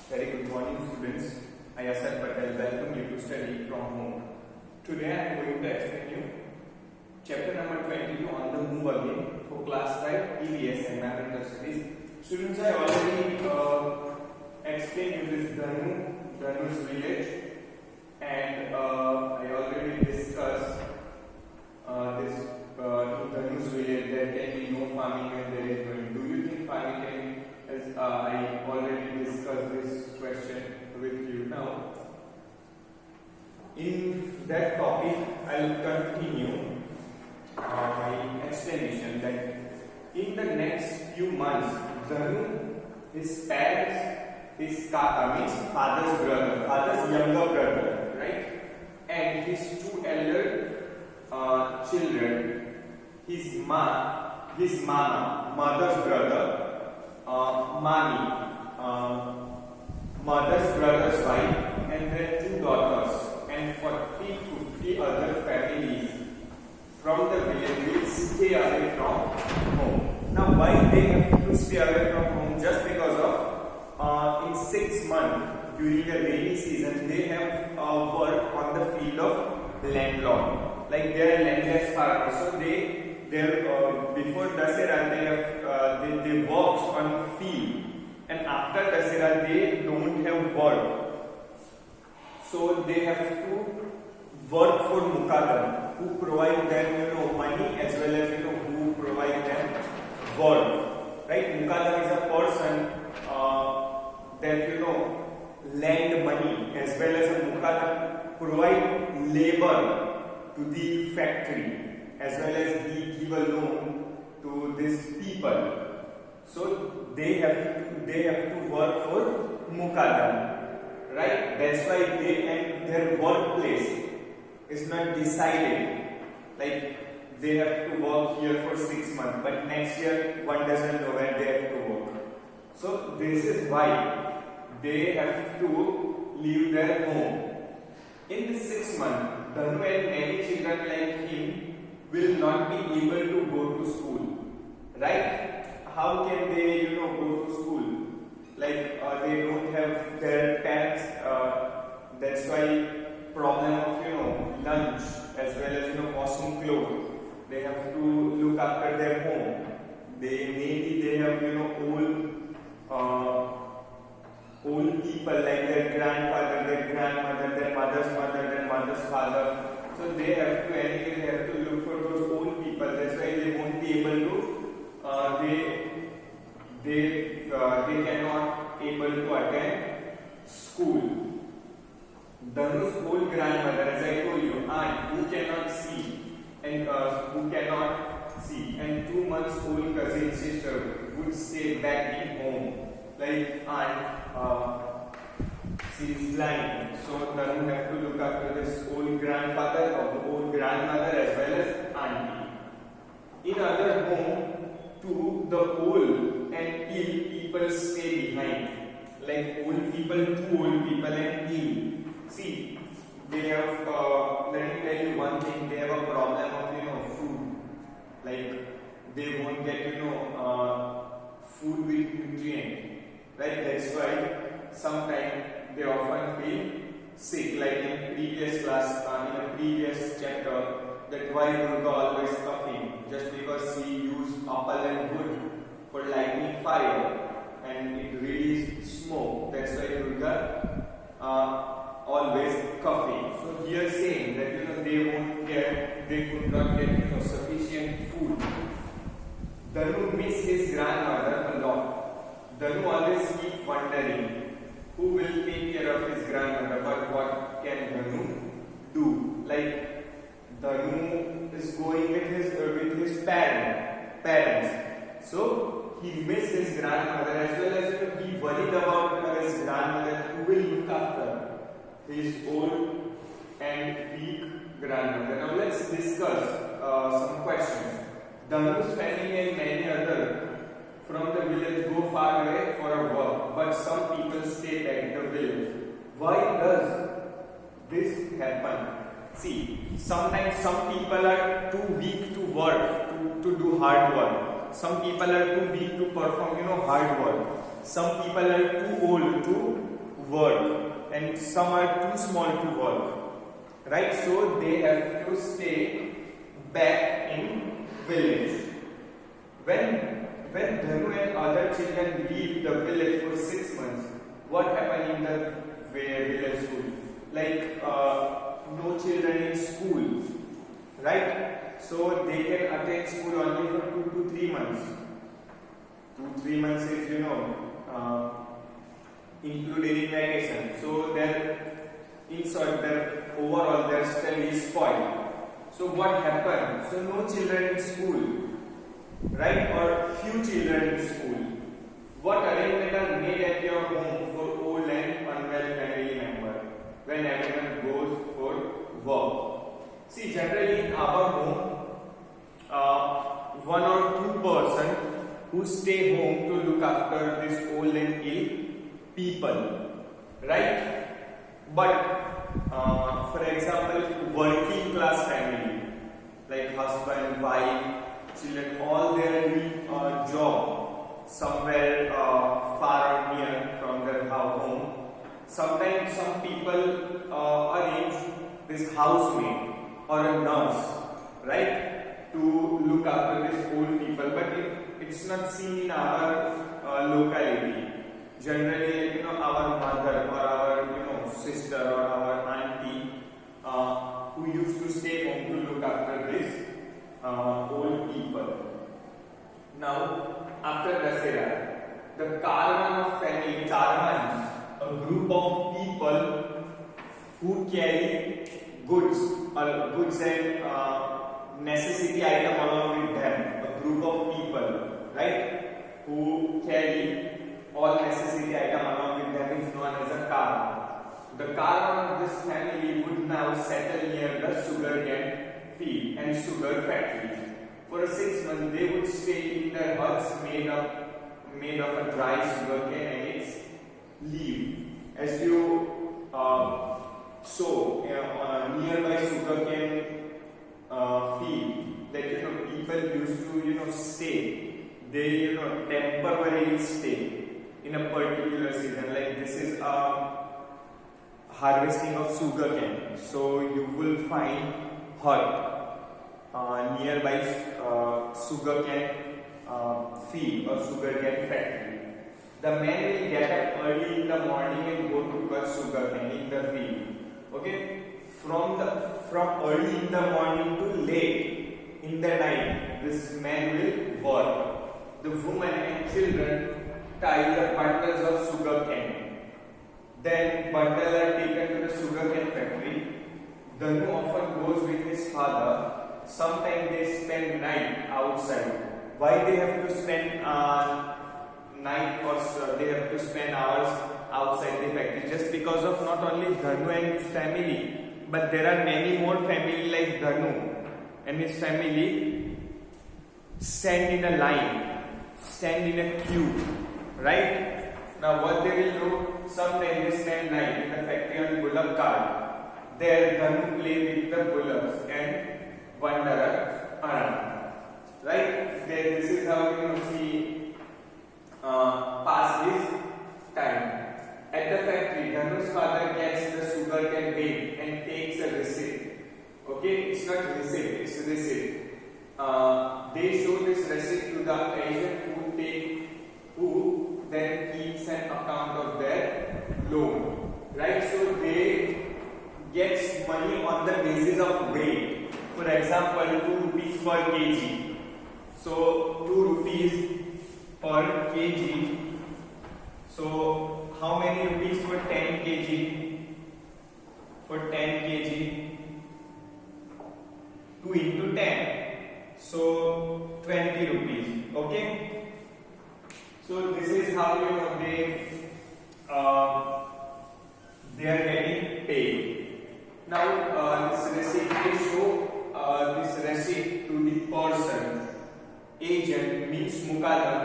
Very good morning, students. I Asad Patel welcome you to study from home. Today I am going to explain you chapter number 22 on the move again for class 5 EVS and Mathematical Studies. Students, I already explained you this Dhanu's village, and I already discussed this in Dhanu's village there can be no farming when there is no. Do you think farming can be? As I already discussed this question with you now. In that topic, I will continue my explanation that in the next few months, Dhanu, his parents, his kaka means father's younger brother, right? And his two elder children, his mama, mother's brother, mother's brother's wife, and their two daughters, and 40-50 other families from the village will stay away from home. Now, why they have to stay away from home? Just because of in 6 months during the rainy season, they have work on the field of landlord. Like they are landless farmers, so before Dasera they work on field, and after Dasera they don't have work, so they have to work for Mukadam, who provide them money as well as who provide them work. Right? Mukadam is a person that lend money, as well as a Mukadam provide labor to the factory, as well as he give a loan to these people. So they have to work for Mukadam, right? That's why their workplace is not decided. Like they have to work here for 6 months, but next year one doesn't know when they have to work. So this is why they have to leave their home. In the 6 months, Dhanu and many children like him will not be able to go to school, right? How can they go to school? Like they don't have their parents. That's why problem of lunch as well as washing clothes. They have to look after their home. They have old people like their grandfather, their grandmother, their mother's mother, their mother's father. So they have to look for those old people. That's why they won't be able to. They cannot able to attend school. Dhanu's old grandmother, as I told you, aunt who cannot see, and 2 months old cousin sister would stay back in home. Like aunt, she is blind, so Dhanu have to look after this old grandfather or the old grandmother as well as auntie. In other home, too, the old and ill people stay behind. Like old people, too old people and ill. See, they have. Let me tell you one thing. They have a problem of food. Like they won't get food with nutrient. Right? That's why sometimes they often feel sick. Like in previous class, in a previous chapter, that why Durga always coughing, just because she used apple and wood for lighting fire and it released smoke. That's why Durga always coughing. So here saying that they could not get sufficient food. Dhanu miss his grandmother a lot. Dhanu always keep wondering who will take care of his grandmother, but what can Dhanu do? Like Dhanu is going with his parents. So he missed his grandmother, as well as he worried about his grandmother, who will look after his old and weak grandmother. Now let's discuss some questions. Dhanu's family and many others from the village go far away for a work, but some people stay back in the village. Why does this happen? See, sometimes some people are too weak to work, to do hard work. Some people are too weak to perform, hard work. Some people are too old to work and some are too small to work, right? So they have to stay back in village. When Dhanu and other children leave the village for 6 months, what happened in the village school? Like no children in school, right? So they can attend school only for 2 to 3 months. 2-3 months is included in vacation. So their overall their study is spoiled. So what happened? So no children in school, right? Or few children in school. What arrangement are made at your home for old and unwell family member when everyone goes for work? See, generally in our home, one or two person who stay home to look after this old and ill people, right? But for example, working class family like husband, wife, children, all their job somewhere far or near from their home. Sometimes some people arrange this housemaid or a nurse, right, to look after these old people, but it's not seen in our locality. Generally, our mother or our sister or our auntie who used to stay home to look after these old people. Now, after Dasera, the caravan of family, caravans, a group of people who carry goods and necessity item along with them, a group of people, right, who carry all necessity item along with them is known as a caravan. The caravan of this family would now settle near the sugarcane field and sugar factories. For 6 months, they would stay in their huts made of a dry sugarcane and its leaf. As you saw nearby sugarcane field, that people used to stay. They temporarily stay in a particular season. Like this is a harvesting of sugarcane, so you will find hut nearby sugarcane field or sugarcane factory. The men will get up early in the morning and go to cut sugarcane in the field. Okay, from early in the morning to late in the night, this man will work. The women and children tie the bundles of sugarcane. Then bundles are taken to the sugarcane factory. Dhanu often goes with his father. Sometimes they spend night outside. Why they have to spend night or they have to spend hours outside the factory? Just because of not only Dhanu and his family, but there are many more family like Dhanu and his family stand in a line, stand in a queue, right? Now what they will do, sometimes they spend night in the factory on bullock cart. There Dhanu play with the bullocks and wander around, right? This is how see pass his time. At the factory, Dhanu's father gets the sugarcane weighed and takes a receipt. Okay, it's not receipt, it's receipt. They show this receipt to the agent who then keeps an account of their loan, right? So they get money on the basis of weight. For example, 2 rupees per kg. So 2 rupees per kg. So how many rupees for 10 kg? For 10 kg, 2 into 10. So 20 rupees. Okay. So this is how they are getting paid. Now this receipt they show this receipt to the person. Agent means Mukadam.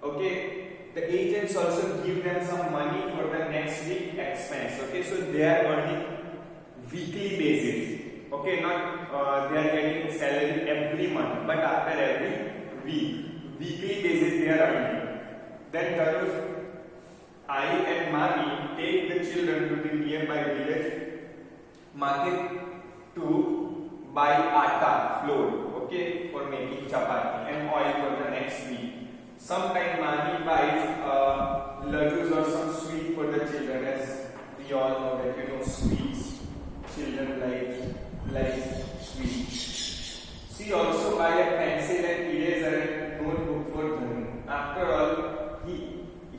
Okay. The agents also give them some money for the next week expense. Okay, so they are earning weekly basis. Okay, not they are getting salary every month, but after every weekly basis they are earning. Then I and Mami take the children to the nearby village market to buy atta flour, okay, for making chapati and oil for the next week. Sometimes Mami buys laddus or some sweet for the children, as we all know that sweets. Children like sweets. She also buy a pencil and eraser and notebook for Dhanu. After all,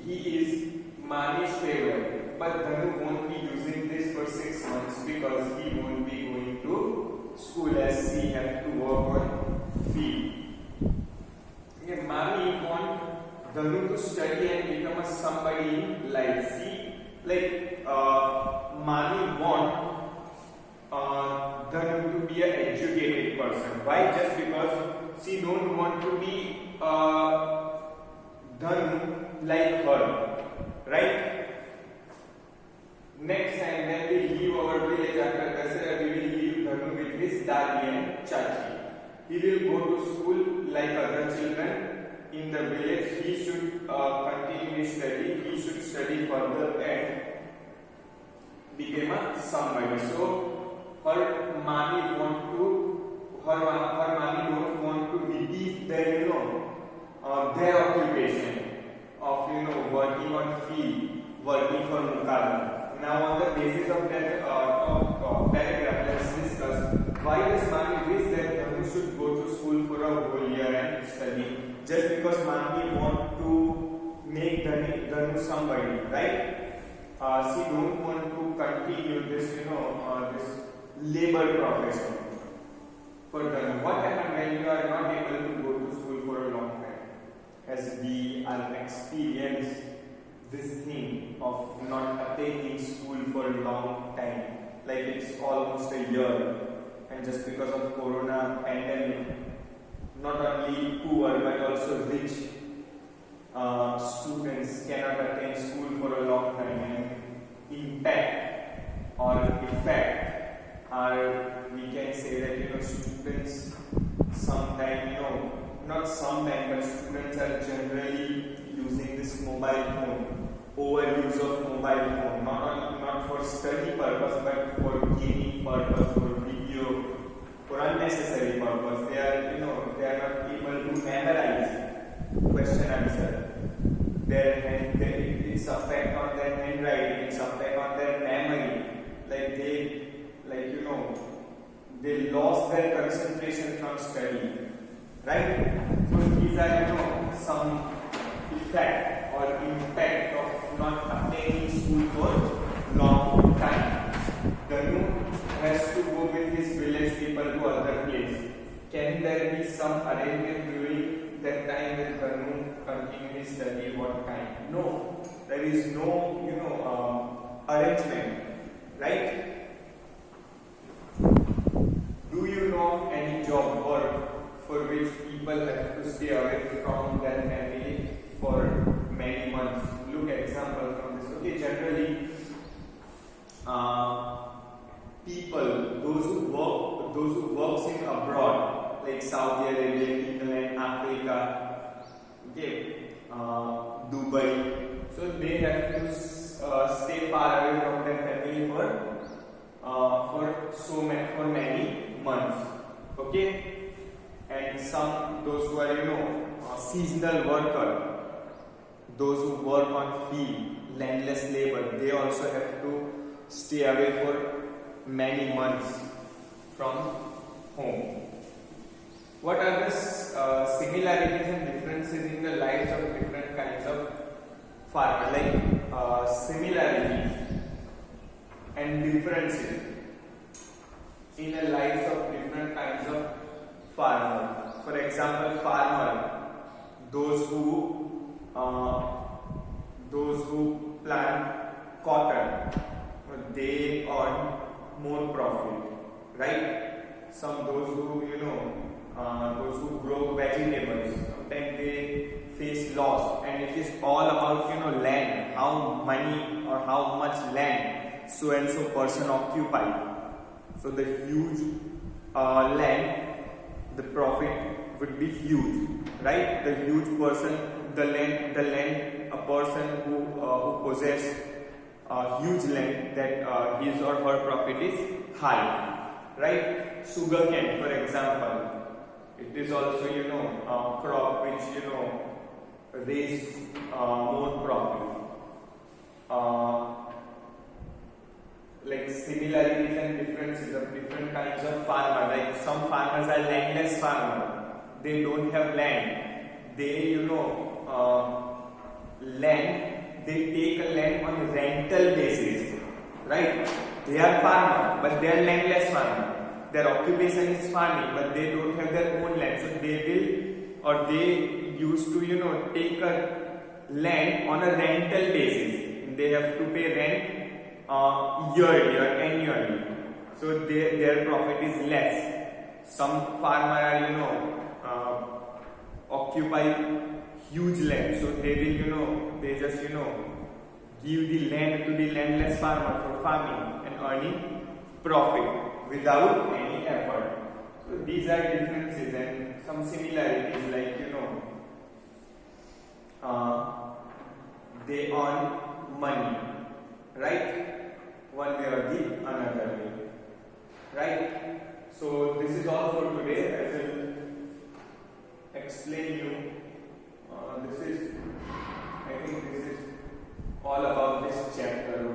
he is Mani's favorite, but Dhanu won't be using this for 6 months because he won't be going to school, as he has to work on field. Okay, Mami want Dhanu to study and become a somebody in life. See, Mami want Dhanu to be an educated person. Why? Just because she don't want to be Dhanu like her, right? Next time when we leave our village after Dasara, we will leave Dhanu with his Dadi and Chachi. He will go to school like other children in the village. He should continue his study. He should study further and become a somebody. So her mommy don't want to repeat their their occupation of working on field, working for Mukada. Now on the basis of that paragraph, let's discuss why does Mami wish that Dhanu should go to school for a whole year and study? Just because Mami want to make Dhanu somebody, right? She don't want to continue this, this labor profession for Dhanu. What happens when you are not able to go to school for a long time? As we are experienced this thing of not attending school for a long time, like it's almost a year, and just because of Corona pandemic, not only poor but also rich students cannot attend school for a long time, and impact or effect are, we can say that students sometimes, not sometimes, but students are generally using this mobile phone, overuse of mobile phone, not for study purpose but for gaming purpose, for video, for unnecessary purpose. They are not able to memorize question answer. It's effect on their handwriting, it's effect on their memory. They lost their concentration from study, right? So these are some effect or impact of not attending school for long time. Dhanu has to go with his village people to other place. Can there be some arrangement during that time that Dhanu continue his study? What kind? No, there is no arrangement, right? Do you know of any job work for which people have to stay away from their family for many months? Look at example from this. Okay, generally, people, those who works in abroad, like Saudi Arabia, England, Africa, okay, Dubai, so they have to stay far away from their family for many months, okay. And those who are seasonal worker, those who work on field, landless labor, they also have to stay away for many months from home. What are the similarities and differences in the lives of different kinds of farmers? Similarities and differences in the lives of different kinds of farmers. For example, farmer, those who plant cotton, they earn more profit, right? Those who grow vegetables, sometimes they face loss, and it is all about land, how money or how much land so and so person occupy. So the huge land, the profit would be huge, right? The huge person the land a person who possess huge land, that his or her profit is high, right? Sugarcane, for example, it is also a crop which raise more profit. Like similarities and differences of different kinds of farmer. Like some farmers are landless farmer. They don't have land. They land. They take a land on rental basis, right? They are farmer, but they are landless farmer. Their occupation is farming, but they don't have their own land. So they will, or they used to take a land on a rental basis. They have to pay rent yearly or annually, so their profit is less. Some farmer are occupy huge land, so they will they just give the land to the landless farmer for farming and earning profit without any effort. So these are differences and some similarities, like they earn money, right? One way or the another way, right? So this is all for today. I will explain you. I think this is all about this chapter.